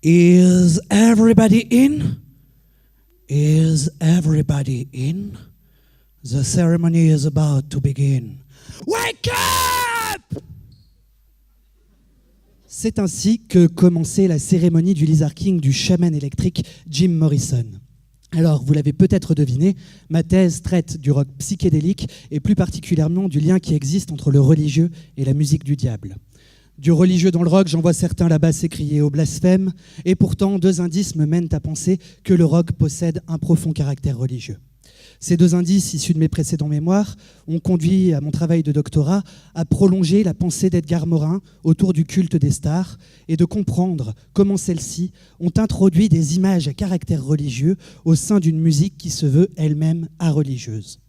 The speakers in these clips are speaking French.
Is everybody in? Is everybody in? The ceremony is about to begin. Wake up! C'est ainsi que commençait la cérémonie du Lizard King du chaman électrique Jim Morrison. Alors, vous l'avez peut-être deviné, ma thèse traite du rock psychédélique et plus particulièrement du lien qui existe entre le religieux et la musique du diable. Du religieux dans le rock, j'en vois certains là-bas s'écrier au blasphème, et pourtant deux indices me mènent à penser que le rock possède un profond caractère religieux. Ces deux indices, issus de mes précédents mémoires, ont conduit à mon travail de doctorat à prolonger la pensée d'Edgar Morin autour du culte des stars et de comprendre comment celles-ci ont introduit des images à caractère religieux au sein d'une musique qui se veut elle-même areligieuse.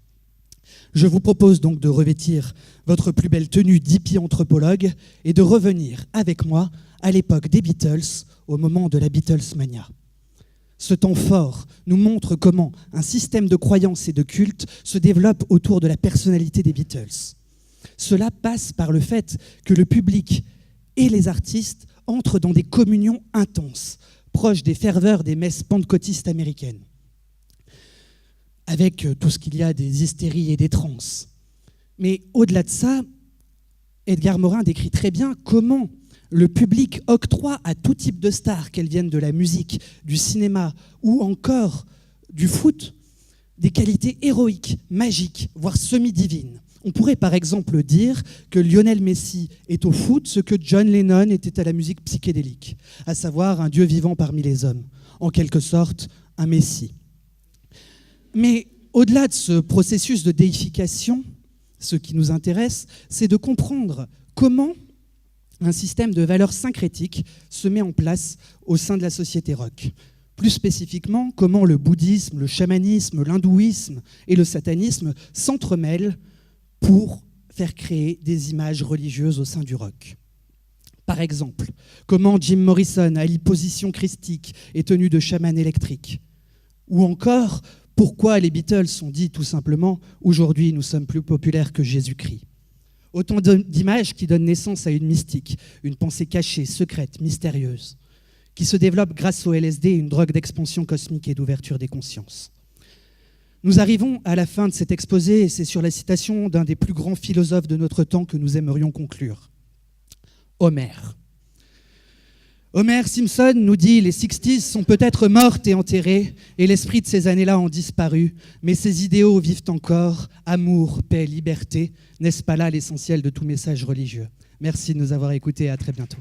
Je vous propose donc de revêtir votre plus belle tenue d'hippie anthropologue et de revenir avec moi à l'époque des Beatles, au moment de la Beatlesmania. Ce temps fort nous montre comment un système de croyances et de culte se développe autour de la personnalité des Beatles. Cela passe par le fait que le public et les artistes entrent dans des communions intenses, proches des ferveurs des messes pentecôtistes américaines, avec tout ce qu'il y a des hystéries et des transes. Mais au-delà de ça, Edgar Morin décrit très bien comment le public octroie à tout type de stars, qu'elles viennent de la musique, du cinéma ou encore du foot, des qualités héroïques, magiques, voire semi-divines. On pourrait par exemple dire que Lionel Messi est au foot ce que John Lennon était à la musique psychédélique, à savoir un dieu vivant parmi les hommes, en quelque sorte un messie. Mais au-delà de ce processus de déification, ce qui nous intéresse, c'est de comprendre comment un système de valeurs syncrétiques se met en place au sein de la société rock. Plus spécifiquement, comment le bouddhisme, le chamanisme, l'hindouisme et le satanisme s'entremêlent pour faire créer des images religieuses au sein du rock. Par exemple, comment Jim Morrison, à l'opposition christique, est tenu de chaman électrique. Ou encore, pourquoi les Beatles ont dit tout simplement « Aujourd'hui, nous sommes plus populaires que Jésus-Christ ». Autant d'images qui donnent naissance à une mystique, une pensée cachée, secrète, mystérieuse, qui se développe grâce au LSD, une drogue d'expansion cosmique et d'ouverture des consciences. Nous arrivons à la fin de cet exposé, et c'est sur la citation d'un des plus grands philosophes de notre temps que nous aimerions conclure. Homère. Homer Simpson nous dit « Les 60s sont peut-être mortes et enterrées, et l'esprit de ces années-là ont disparu, mais ces idéaux vivent encore, amour, paix, liberté. N'est-ce pas là l'essentiel de tout message religieux ?» Merci de nous avoir écoutés et à très bientôt.